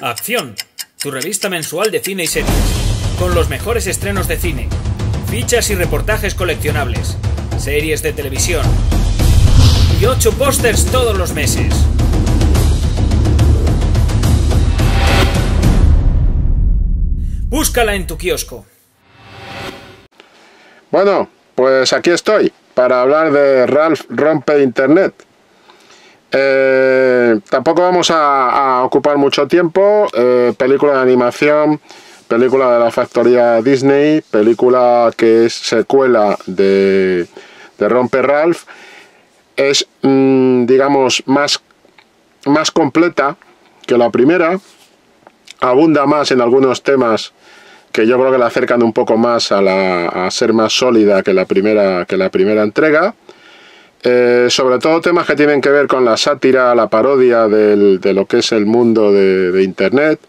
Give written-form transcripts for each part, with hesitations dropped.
Acción, tu revista mensual de cine y series, con los mejores estrenos de cine, fichas y reportajes coleccionables, series de televisión y 8 pósters todos los meses. Búscala en tu kiosco. Bueno, pues aquí estoy para hablar de Ralph Rompe Internet. Tampoco vamos a ocupar mucho tiempo. Película de animación, película de la factoría Disney, película que es secuela de Rompe Ralph. Es, digamos, más completa que la primera, abunda más en algunos temas que yo creo que la acercan un poco más a ser más sólida que la primera entrega. Sobre todo temas que tienen que ver con la sátira, la parodia de lo que es el mundo de Internet,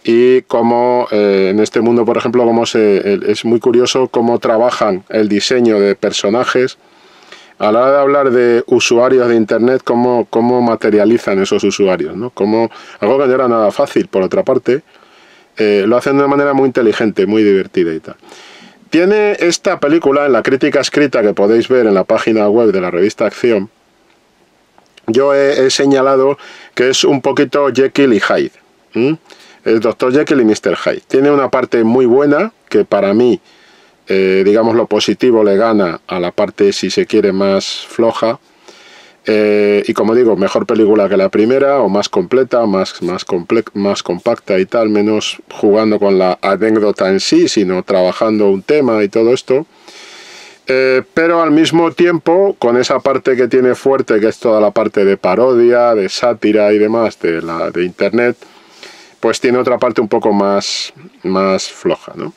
y cómo en este mundo, por ejemplo, es muy curioso cómo trabajan el diseño de personajes. A la hora de hablar de usuarios de Internet, cómo materializan esos usuarios, ¿no? Algo que no era nada fácil, por otra parte, lo hacen de una manera muy inteligente, muy divertida y tal. Tiene esta película, en la crítica escrita que podéis ver en la página web de la revista Acción, yo he señalado que es un poquito Jekyll y Hyde. El Dr. Jekyll y Mr. Hyde. Tiene una parte muy buena, que para mí, digamos, lo positivo le gana a la parte, si se quiere, más floja. Y como digo, mejor película que la primera, o más completa, más compacta y tal, menos jugando con la anécdota en sí, sino trabajando un tema y todo esto. Pero al mismo tiempo, con esa parte que tiene fuerte, que es toda la parte de parodia, de sátira y demás de Internet, pues tiene otra parte un poco más floja, ¿no?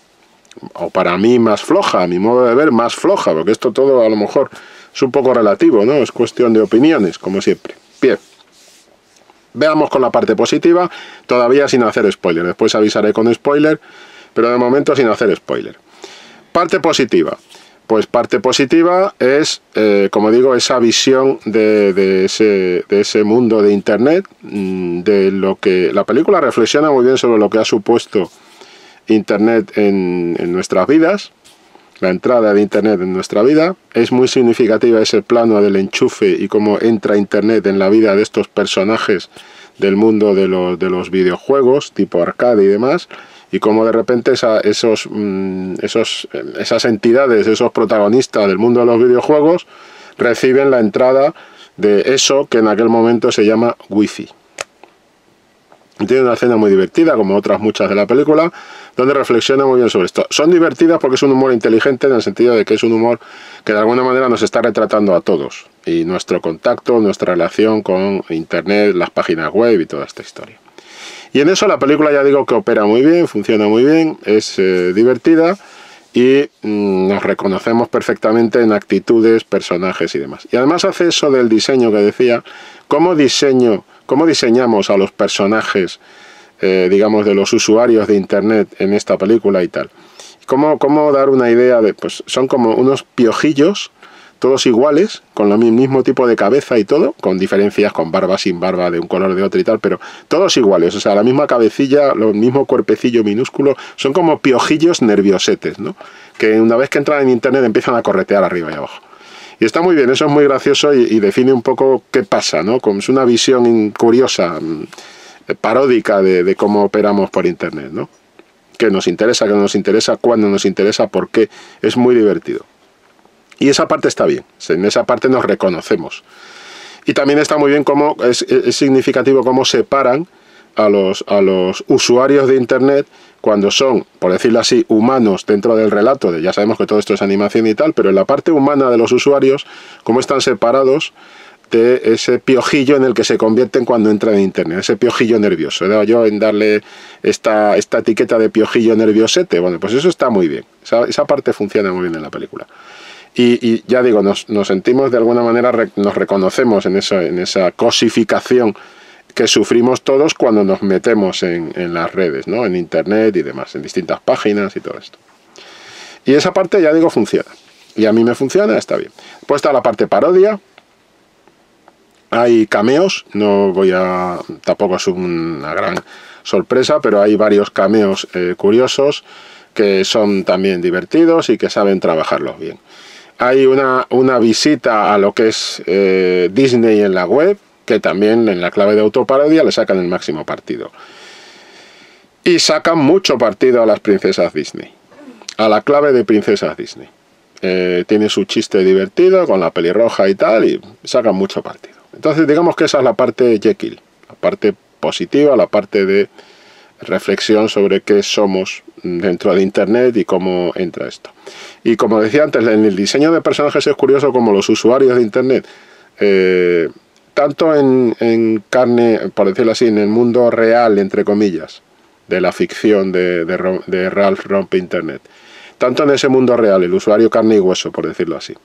O para mí más floja, a mi modo de ver más floja, porque esto todo a lo mejor es un poco relativo, ¿no? Es cuestión de opiniones, como siempre. Bien. Veamos con la parte positiva, todavía sin hacer spoiler. Después avisaré con spoiler, pero de momento sin hacer spoiler. Parte positiva. Pues parte positiva es, como digo, esa visión de ese mundo de Internet, de lo que la película reflexiona muy bien sobre lo que ha supuesto Internet en nuestras vidas, la entrada de Internet en nuestra vida. Es muy significativa ese plano del enchufe y cómo entra Internet en la vida de estos personajes del mundo de los videojuegos, tipo arcade y demás, y cómo de repente esas entidades, esos protagonistas del mundo de los videojuegos, reciben la entrada de eso que en aquel momento se llama Wi-Fi. Tiene una escena muy divertida, como otras muchas de la película, donde reflexiona muy bien sobre esto. Son divertidas porque es un humor inteligente, en el sentido de que es un humor que de alguna manera nos está retratando a todos, y nuestro contacto, nuestra relación con Internet, las páginas web y toda esta historia. Y en eso la película, ya digo, que opera muy bien, funciona muy bien, es divertida, y nos reconocemos perfectamente en actitudes, personajes y demás. Y además hace eso del diseño que decía, cómo diseñamos a los personajes, digamos, de los usuarios de Internet en esta película y tal. Cómo dar una idea de, pues son como unos piojillos, todos iguales, con el mismo tipo de cabeza y todo, con diferencias, con barba, sin barba, de un color, de otro y tal, pero todos iguales, o sea, la misma cabecilla, el mismo cuerpecillo minúsculo, son como piojillos nerviosetes, ¿no? Que una vez que entran en Internet empiezan a corretear arriba y abajo. Y está muy bien, eso es muy gracioso y define un poco qué pasa, ¿no? Como es una visión curiosa, paródica de cómo operamos por Internet, ¿no? Que nos interesa, cuándo nos interesa, por qué. Es muy divertido. Y esa parte está bien, en esa parte nos reconocemos. Y también está muy bien cómo es significativo cómo separan a los usuarios de Internet cuando son, por decirlo así, humanos dentro del relato, ya sabemos que todo esto es animación y tal, pero en la parte humana de los usuarios, cómo están separados de ese piojillo en el que se convierten cuando entran en Internet, ese piojillo nervioso. He dado yo en darle esta etiqueta de piojillo nerviosete. Bueno, pues eso está muy bien, esa parte funciona muy bien en la película. Y ya digo, nos sentimos de alguna manera, nos reconocemos en esa cosificación que sufrimos todos cuando nos metemos en las redes, ¿no? En Internet y demás, en distintas páginas y todo esto. Y esa parte, ya digo, funciona. Y a mí me funciona, está bien. Después está la parte parodia. Hay cameos, tampoco es una gran sorpresa, pero hay varios cameos curiosos que son también divertidos y que saben trabajarlos bien. Hay una visita a lo que es Disney en la web, que también en la clave de autoparodia le sacan el máximo partido. Y sacan mucho partido a las princesas Disney, a la clave de princesas Disney. Tiene su chiste divertido con la pelirroja y tal, y sacan mucho partido. Entonces digamos que esa es la parte Jekyll, la parte positiva, la parte de reflexión sobre qué somos dentro de Internet y cómo entra esto. Y como decía antes, en el diseño de personajes es curioso como los usuarios de Internet, tanto en carne, por decirlo así, en el mundo real, entre comillas, de la ficción de Ralph Rompe Internet, tanto en ese mundo real, el usuario carne y hueso, por decirlo así,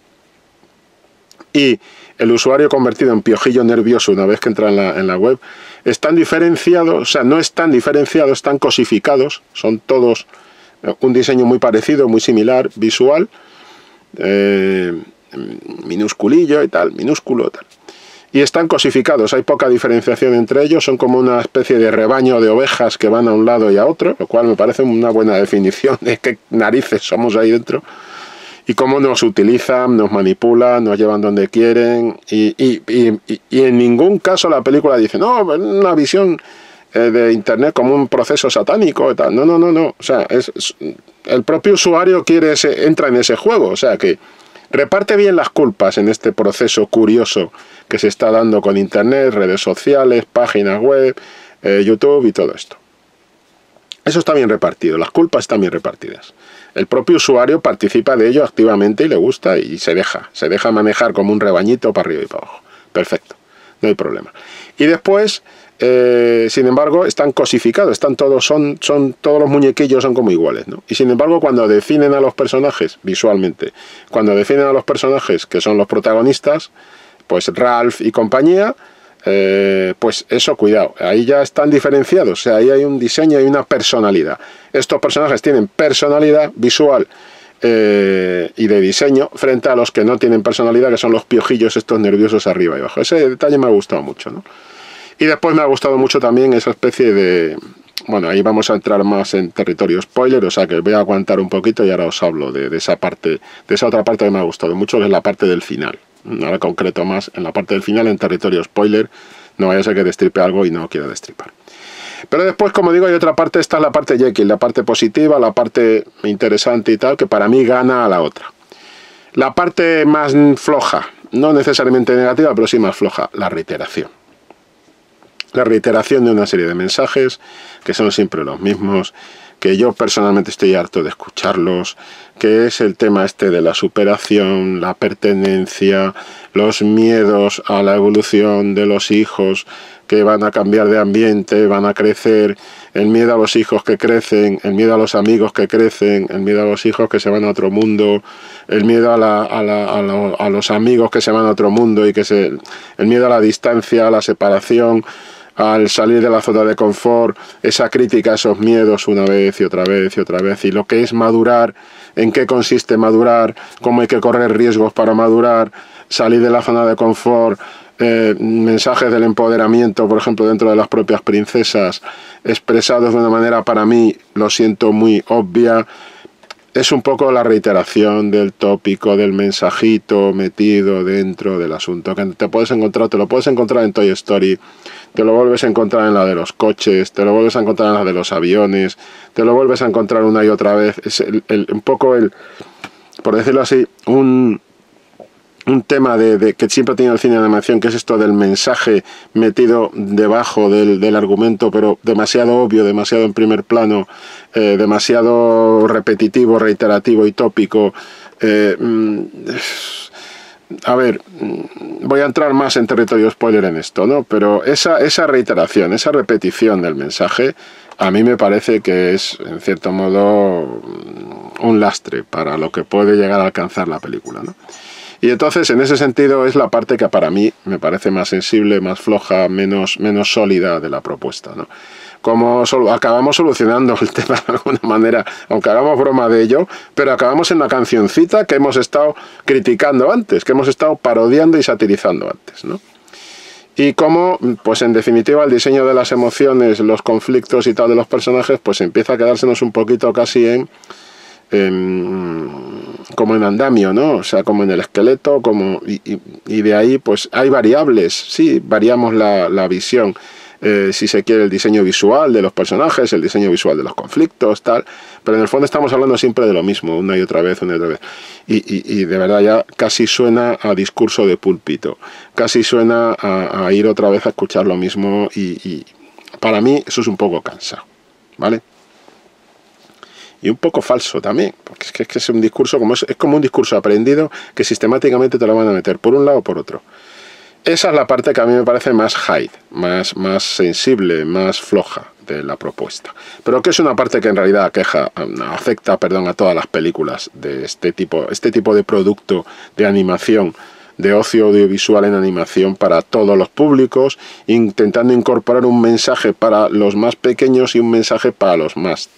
y el usuario convertido en piojillo nervioso una vez que entra en la web, están diferenciados, o sea, no están diferenciados, están cosificados, son todos un diseño muy parecido, muy similar, visual, minusculillo y tal, minúsculo y tal. Y están cosificados, hay poca diferenciación entre ellos, son como una especie de rebaño de ovejas que van a un lado y a otro, lo cual me parece una buena definición de qué narices somos ahí dentro. Y cómo nos utilizan, nos manipulan, nos llevan donde quieren. Y en ningún caso la película dice, no, una visión de Internet como un proceso satánico y tal. No, no, no, no. O sea, el propio usuario entra en ese juego. O sea, que reparte bien las culpas en este proceso curioso que se está dando con Internet, redes sociales, páginas web, YouTube y todo esto. Eso está bien repartido, las culpas están bien repartidas. El propio usuario participa de ello activamente y le gusta y se deja manejar como un rebañito para arriba y para abajo. Perfecto, no hay problema. Y después, sin embargo, están cosificados, son todos los muñequillos son como iguales, ¿no? Y sin embargo, cuando definen a los personajes visualmente, cuando definen a los personajes que son los protagonistas, pues Ralph y compañía, pues eso, cuidado, ahí ya están diferenciados, o sea, ahí hay un diseño y una personalidad. Estos personajes tienen personalidad visual y de diseño frente a los que no tienen personalidad, que son los piojillos estos nerviosos arriba y abajo. Ese detalle me ha gustado mucho, ¿no? Y después me ha gustado mucho también esa especie de... Bueno, ahí vamos a entrar más en territorio spoiler, o sea que voy a aguantar un poquito y ahora os hablo de esa parte, de esa otra parte que me ha gustado mucho, que es la parte del final. Ahora concreto más en la parte del final, en territorio spoiler, no vaya a ser que destripe algo y no quiero destripar. Pero después, como digo, hay otra parte, esta es la parte Jekyll, la parte positiva, la parte interesante y tal, que para mí gana a la otra. La parte más floja, no necesariamente negativa, pero sí más floja, la reiteración. La reiteración de una serie de mensajes que son siempre los mismos, que yo personalmente estoy harto de escucharlos, que es el tema este de la superación, la pertenencia, los miedos a la evolución de los hijos que van a cambiar de ambiente, van a crecer, el miedo a los hijos que crecen, el miedo a los amigos que crecen, el miedo a los hijos que se van a otro mundo, el miedo a los amigos que se van a otro mundo y el miedo a la distancia, a la separación, al salir de la zona de confort, esa crítica a esos miedos una vez y otra vez y otra vez, y lo que es madurar, en qué consiste madurar, cómo hay que correr riesgos para madurar, salir de la zona de confort, mensajes del empoderamiento, por ejemplo, dentro de las propias princesas, expresados de una manera, para mí, lo siento, muy obvia. Es un poco la reiteración del tópico, del mensajito metido dentro del asunto, que te lo puedes encontrar en Toy Story, te lo vuelves a encontrar en la de los coches, te lo vuelves a encontrar en la de los aviones, te lo vuelves a encontrar una y otra vez. Es un poco por decirlo así, un tema que siempre ha tenido el cine de animación, que es esto del mensaje metido debajo del argumento, pero demasiado obvio, demasiado en primer plano, demasiado repetitivo, reiterativo y tópico. A ver, voy a entrar más en territorio spoiler en esto, ¿no? Pero esa reiteración, esa repetición del mensaje, a mí me parece que es, en cierto modo, un lastre para lo que puede llegar a alcanzar la película, ¿no? Y entonces, en ese sentido, es la parte que para mí me parece más sensible, más floja, menos sólida de la propuesta, ¿no? Como acabamos solucionando el tema de alguna manera, aunque hagamos broma de ello, pero acabamos en la cancioncita que hemos estado criticando antes, que hemos estado parodiando y satirizando antes, ¿no? y cómo, pues en definitiva, el diseño de las emociones, los conflictos y tal de los personajes, pues empieza a quedársenos un poquito casi como en andamio, ¿no? O sea, como en el esqueleto, y de ahí, pues hay variables, sí, variamos la visión. Si se quiere, el diseño visual de los personajes, el diseño visual de los conflictos, tal, pero en el fondo estamos hablando siempre de lo mismo, una y otra vez, y de verdad ya casi suena a discurso de púlpito, casi suena a ir otra vez a escuchar lo mismo, y para mí eso es un poco cansado, ¿vale? Y un poco falso también, porque es que es un discurso, es como un discurso aprendido que sistemáticamente te lo van a meter por un lado o por otro. Esa es la parte que a mí me parece más high, más sensible, más floja de la propuesta. Pero que es una parte que en realidad afecta a todas las películas de este tipo de producto de animación, de ocio audiovisual en animación para todos los públicos, intentando incorporar un mensaje para los más pequeños y un mensaje para los más,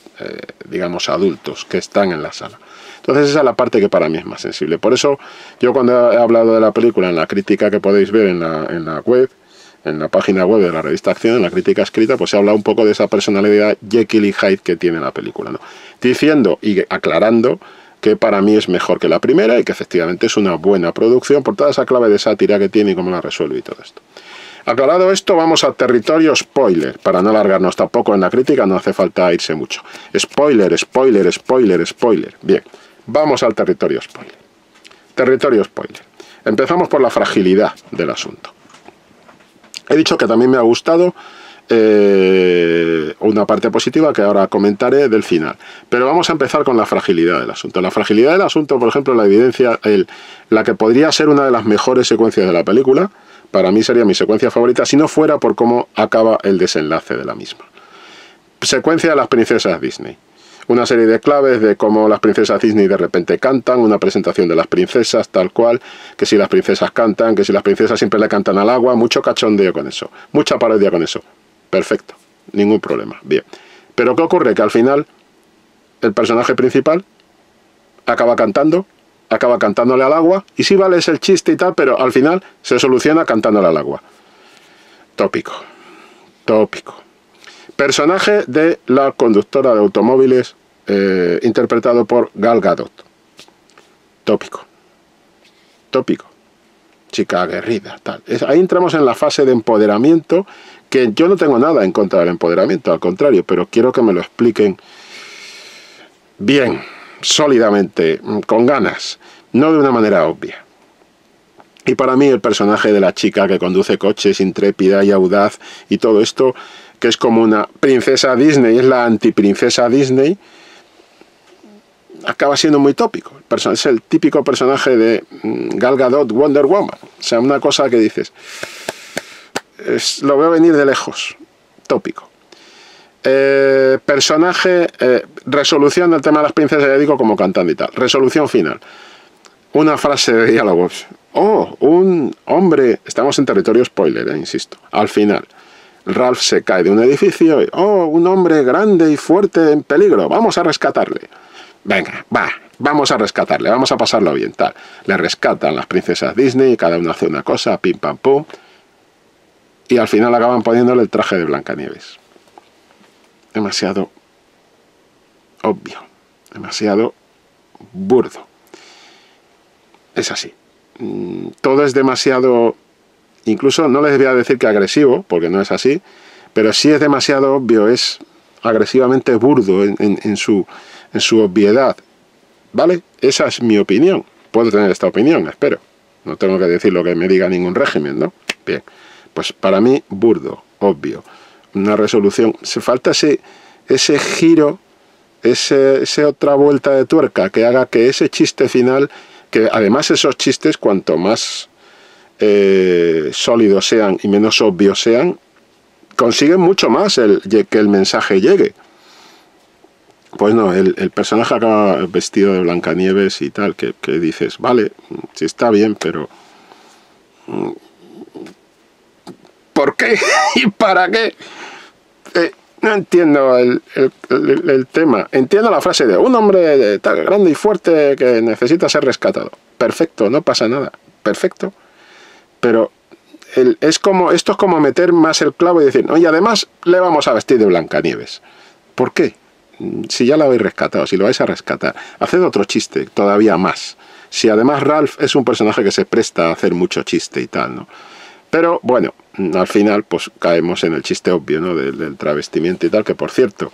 digamos, adultos que están en la sala. Entonces esa es la parte que para mí es más sensible. Por eso yo cuando he hablado de la película en la crítica que podéis ver en la web, en la página web de la revista Acción, en la crítica escrita, pues he hablado un poco de esa personalidad Jekyll y Hyde que tiene la película, ¿no? Diciendo y aclarando que para mí es mejor que la primera y que efectivamente es una buena producción por toda esa clave de sátira que tiene y cómo la resuelve y todo esto. Aclarado esto, vamos a territorio spoiler. Para no alargarnos tampoco en la crítica, no hace falta irse mucho. Spoiler, spoiler, spoiler, spoiler. Bien. Vamos al territorio spoiler. Territorio spoiler. Empezamos por la fragilidad del asunto. He dicho que también me ha gustado una parte positiva que ahora comentaré del final. Pero vamos a empezar con la fragilidad del asunto. La fragilidad del asunto, por ejemplo, la evidencia, la que podría ser una de las mejores secuencias de la película, para mí sería mi secuencia favorita, si no fuera por cómo acaba el desenlace de la misma. Secuencia de las princesas Disney. Una serie de claves de cómo las princesas Disney de repente cantan, una presentación de las princesas tal cual, que si las princesas cantan, que si las princesas siempre le cantan al agua, mucho cachondeo con eso, mucha parodia con eso. Perfecto, ningún problema, bien. Pero ¿qué ocurre? Que al final el personaje principal acaba cantándole al agua, y sí vale, es el chiste y tal, pero al final se soluciona cantándole al agua. Tópico. Personaje de la conductora de automóviles, interpretado por Gal Gadot. Tópico. Chica aguerrida, tal. Ahí entramos en la fase de empoderamiento, que yo no tengo nada en contra del empoderamiento, al contrario, pero quiero que me lo expliquen bien, sólidamente, con ganas, no de una manera obvia. Y para mí el personaje de la chica que conduce coches, intrépida y audaz y todo esto, que es como una princesa Disney, es la antiprincesa Disney, acaba siendo muy tópico. Es el típico personaje de Gal Gadot, Wonder Woman. O sea, una cosa que dices, lo veo venir de lejos. Tópico. Personaje, resolución del tema de las princesas, ya digo, como cantando y tal. Resolución final. Una frase de diálogos. Oh, un hombre, estamos en territorio spoiler, insisto, al final. Ralph se cae de un edificio y, oh, un hombre grande y fuerte en peligro, vamos a rescatarle. Venga, vamos a rescatarle, vamos a pasarlo bien, tal. Le rescatan las princesas Disney, cada una hace una cosa, pim pam pum. Y al final acaban poniéndole el traje de Blancanieves. Demasiado obvio, demasiado burdo. Es así. Todo es demasiado... Incluso no les voy a decir que agresivo, porque no es así, pero sí es demasiado obvio, es agresivamente burdo en su obviedad. ¿Vale? Esa es mi opinión. Puedo tener esta opinión, espero. No tengo que decir lo que me diga ningún régimen, ¿no? Bien. Pues para mí, burdo, obvio. Una resolución. Se falta ese giro, esa otra vuelta de tuerca que haga que ese chiste final, que además esos chistes, cuanto más sólidos sean y menos obvios sean, consiguen mucho más que el mensaje llegue. Pues no, el personaje acaba vestido de Blancanieves y tal, que dices, vale, sí está bien, pero ¿por qué? ¿Y para qué? No entiendo el tema. Entiendo la frase de un hombre tan grande y fuerte que necesita ser rescatado. Perfecto, no pasa nada. Perfecto. Pero esto es como meter más el clavo y decir, oye, además le vamos a vestir de Blancanieves. ¿Por qué? Si ya la habéis rescatado, si lo vais a rescatar, haced otro chiste, todavía más. Si además Ralph es un personaje que se presta a hacer mucho chiste y tal, ¿no? Pero bueno, al final pues caemos en el chiste obvio, ¿no? Del travestimiento y tal, que por cierto,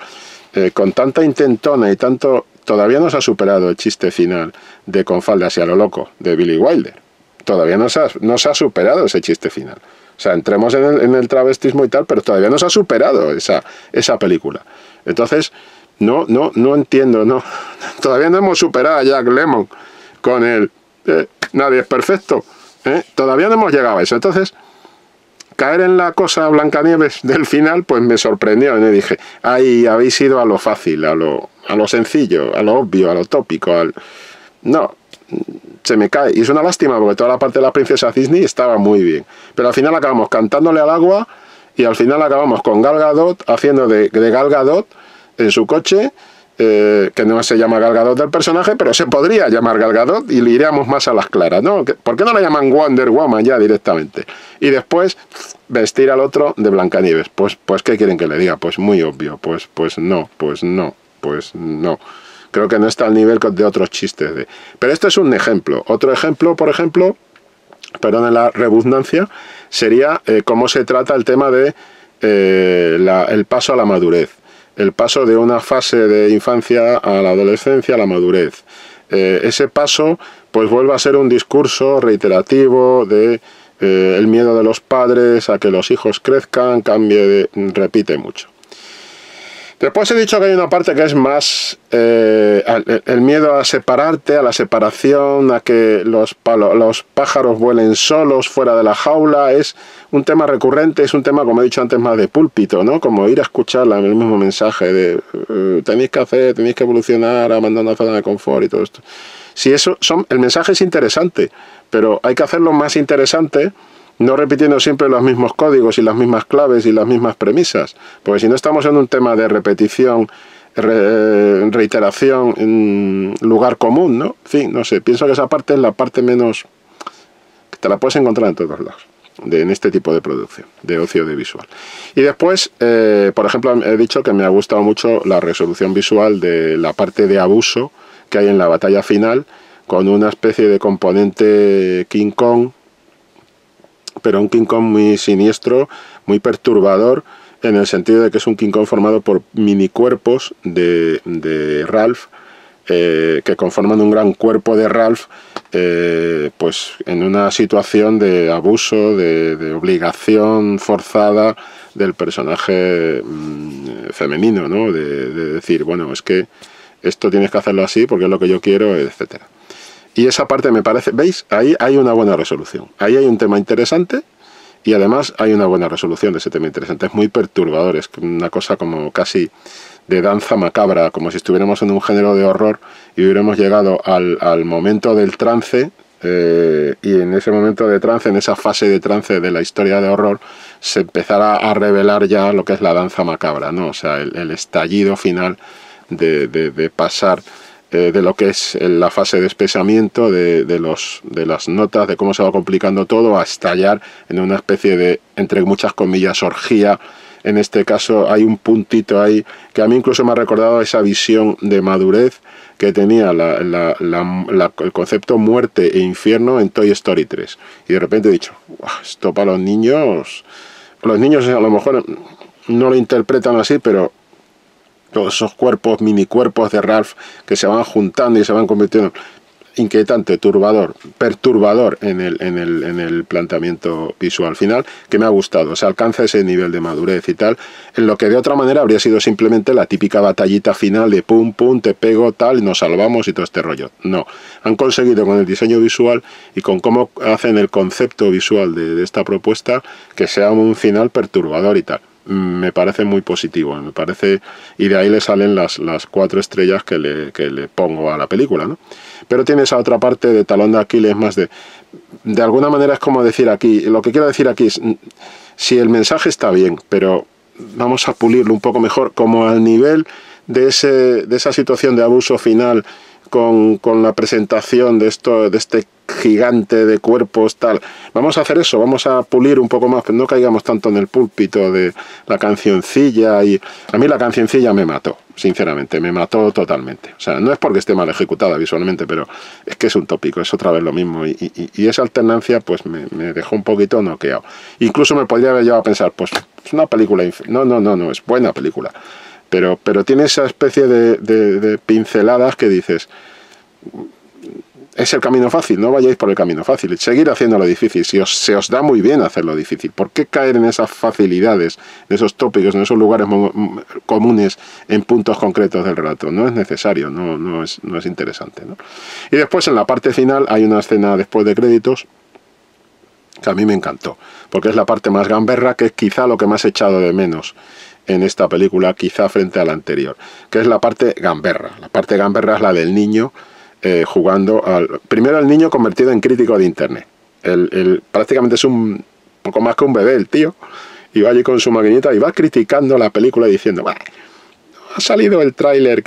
con tanta intentona y tanto, todavía no se ha superado el chiste final de Con faldas y a lo loco, de Billy Wilder. Todavía no se ha superado ese chiste final. O sea, entremos en el travestismo y tal, pero todavía no se ha superado esa película. Entonces, no entiendo, no. Todavía no hemos superado a Jack Lemmon con el nadie es perfecto. Todavía no hemos llegado a eso. Entonces, caer en la cosa Blancanieves del final, pues me sorprendió. Y me dije, ahí habéis ido a lo fácil, a lo sencillo, a lo obvio, a lo tópico. No, se me cae. Y es una lástima porque toda la parte de la princesa Disney estaba muy bien. Pero al final acabamos cantándole al agua y al final acabamos con Gal Gadot haciendo de Gal Gadot en su coche, que no se llama Gal Gadot del personaje, pero se podría llamar Gal Gadot y le iríamos más a las claras, ¿no? ¿Por qué no la llaman Wonder Woman ya directamente? Y después vestir al otro de Blancanieves. Pues ¿qué quieren que le diga? Pues muy obvio, pues no. Creo que no está al nivel de otros chistes. Pero este es un ejemplo. Otro ejemplo, por ejemplo, perdón la redundancia, sería cómo se trata el tema de el paso a la madurez. El paso de una fase de infancia a la adolescencia a la madurez. Ese paso pues vuelve a ser un discurso reiterativo de el miedo de los padres a que los hijos crezcan, repite mucho. Después he dicho que hay una parte que es más el miedo a separarte, a la separación, a que los pájaros vuelen solos fuera de la jaula. Es un tema recurrente, es un tema, como he dicho antes, más de púlpito, ¿no? Como ir a escuchar el mismo mensaje de tenéis que evolucionar, abandonando la zona de confort y todo esto. Si el mensaje es interesante, pero hay que hacerlo más interesante, no repitiendo siempre los mismos códigos y las mismas claves y las mismas premisas, porque si no estamos en un tema de repetición, reiteración, lugar común, ¿no? En fin, no sé, pienso que esa parte es la parte menos, que te la puedes encontrar en todos lados, en este tipo de producción, de ocio audiovisual. Y después, por ejemplo, he dicho que me ha gustado mucho la resolución visual de la parte de abuso que hay en la batalla final, con una especie de componente King Kong, pero un King Kong muy siniestro, muy perturbador, en el sentido de que es un King Kong formado por mini cuerpos de Ralph, que conforman un gran cuerpo de Ralph, pues en una situación de abuso, de obligación forzada del personaje femenino, ¿no? De decir, bueno, es que esto tienes que hacerlo así porque es lo que yo quiero, etcétera. Y esa parte me parece, ¿veis? Ahí hay una buena resolución. Ahí hay un tema interesante y además hay una buena resolución de ese tema interesante. Es muy perturbador, es una cosa como casi de danza macabra, como si estuviéramos en un género de horror y hubiéramos llegado al momento del trance, y en ese momento de trance, en esa fase de trance de la historia de horror, se empezará a revelar ya lo que es la danza macabra, ¿no? O sea, el estallido final de pasar de lo que es la fase de espesamiento de las notas, de cómo se va complicando todo, a estallar en una especie de, entre muchas comillas, orgía. En este caso hay un puntito ahí que a mí incluso me ha recordado esa visión de madurez que tenía el concepto muerte e infierno en Toy Story 3. Y de repente he dicho, esto para los niños a lo mejor no lo interpretan así, pero todos esos cuerpos, mini cuerpos de Ralph que se van juntando y se van convirtiendo, inquietante, perturbador en el planteamiento visual final, que me ha gustado. Se alcanza ese nivel de madurez y tal, en lo que de otra manera habría sido simplemente la típica batallita final de pum, pum, te pego, tal, nos salvamos y todo este rollo. No, han conseguido con el diseño visual y con cómo hacen el concepto visual de esta propuesta que sea un final perturbador y tal. Me parece muy positivo, me parece, y de ahí le salen las 4 estrellas que le pongo a la película, ¿no? Pero tiene esa otra parte de talón de Aquiles más de alguna manera es como decir aquí, lo que quiero decir aquí es, si el mensaje está bien, pero vamos a pulirlo un poco mejor, como al nivel de esa situación de abuso final, con la presentación de este gigante de cuerpos, tal. Vamos a hacer eso, vamos a pulir un poco más, pero no caigamos tanto en el púlpito de la cancioncilla. Y a mí la cancioncilla me mató, sinceramente, me mató totalmente. O sea, no es porque esté mal ejecutada visualmente, pero es que es un tópico, es otra vez lo mismo. Y esa alternancia pues me dejó un poquito noqueado. Incluso me podría haber llevado a pensar, pues es una película, no, es buena película. Pero tiene esa especie de pinceladas que dices, es el camino fácil, no vayáis por el camino fácil, seguir haciéndolo difícil, si se os da muy bien hacerlo difícil. ¿Por qué caer en esas facilidades, en esos tópicos, en esos lugares comunes, en puntos concretos del relato? No es necesario, no es interesante, ¿no? Y después en la parte final hay una escena después de créditos que a mí me encantó, porque es la parte más gamberra, que es quizá lo que más he echado de menos en esta película, quizá frente a la anterior, que es la parte gamberra. La parte gamberra es la del niño jugando primero el niño convertido en crítico de internet. Prácticamente es un poco más que un bebé el tío, y va allí con su maquinita y va criticando la película diciendo, bah, ha salido el tráiler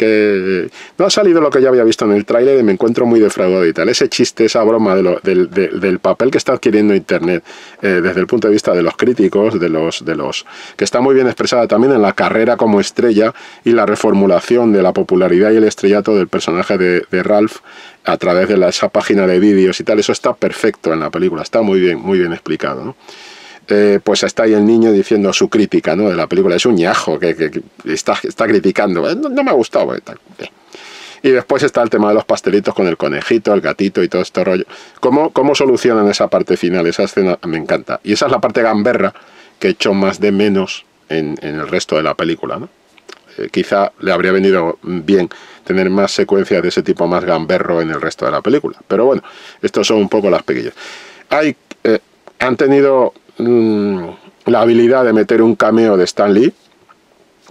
no ha salido lo que ya había visto en el tráiler y me encuentro muy defraudado y tal. Ese chiste, esa broma del papel que está adquiriendo internet desde el punto de vista de los críticos, de los que está muy bien expresada también en la carrera como estrella y la reformulación de la popularidad y el estrellato del personaje de Ralph a través de esa página de vídeos y tal. Eso está perfecto en la película, está muy bien explicado, ¿no? Pues está ahí el niño diciendo su crítica, ¿no?, de la película. Es un ñajo que está criticando. No me ha gustado. Y después está el tema de los pastelitos con el conejito, el gatito y todo este rollo. ¿Cómo solucionan esa parte final? Esa escena me encanta. Y esa es la parte gamberra que he hecho más de menos en el resto de la película, ¿no? Quizá le habría venido bien tener más secuencias de ese tipo más gamberro en el resto de la película. Pero bueno, estos son un poco las pequeñas. Han tenido la habilidad de meter un cameo de Stan Lee,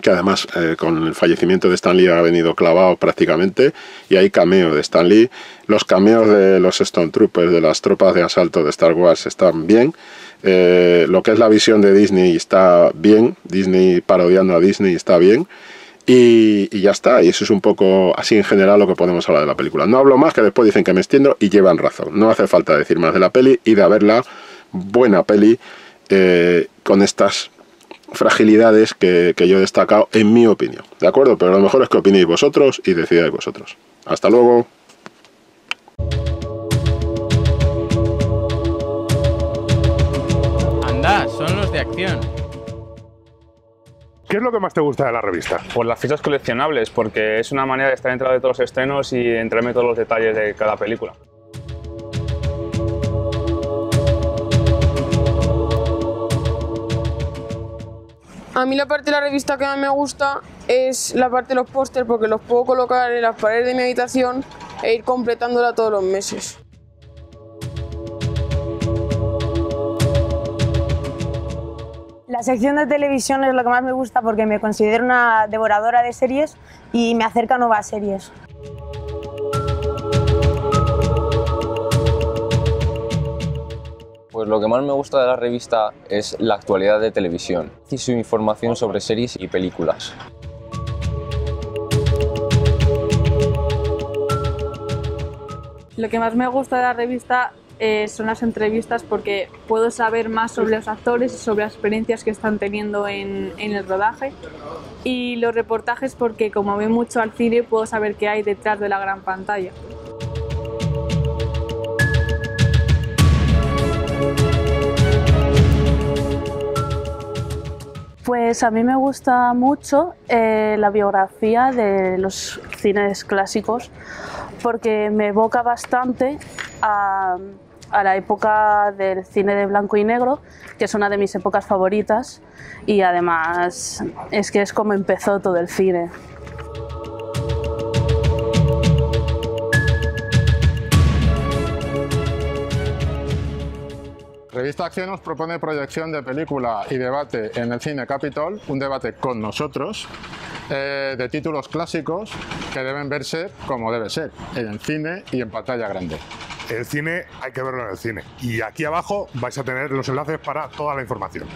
que además con el fallecimiento de Stan Lee ha venido clavado prácticamente, y hay cameo de Stan Lee. Los cameos de los Stone Troopers, de las tropas de asalto de Star Wars, están bien. Lo que es la visión de Disney está bien, Disney parodiando a Disney está bien. Y ya está, y eso es un poco así en general lo que podemos hablar de la película. No hablo más, que después dicen que me extiendo y llevan razón. No hace falta decir más de la peli, id a verla, buena peli, con estas fragilidades que yo he destacado en mi opinión, ¿de acuerdo? Pero lo mejor es que opinéis vosotros y decidáis vosotros. Hasta luego. Anda, son los de acción. ¿Qué es lo que más te gusta de la revista? Pues las fichas coleccionables, porque es una manera de estar enterado de todos los estrenos y enterarme todos los detalles de cada película. A mí la parte de la revista que más me gusta es la parte de los pósters, porque los puedo colocar en las paredes de mi habitación e ir completándola todos los meses. La sección de televisión es lo que más me gusta porque me considero una devoradora de series y me acerca a nuevas series. Pues lo que más me gusta de la revista es la actualidad de televisión y su información sobre series y películas. Lo que más me gusta de la revista son las entrevistas, porque puedo saber más sobre los actores y sobre las experiencias que están teniendo en el rodaje. Y los reportajes, porque como voy mucho al cine puedo saber qué hay detrás de la gran pantalla. Pues a mí me gusta mucho la biografía de los cines clásicos, porque me evoca bastante a la época del cine de blanco y negro, que es una de mis épocas favoritas, y además es que es como empezó todo el cine. Revista Acción nos propone proyección de película y debate en el Cine Capitol, un debate con nosotros, de títulos clásicos que deben verse como debe ser, en el cine y en pantalla grande. El cine hay que verlo en el cine. Y aquí abajo vais a tener los enlaces para toda la información.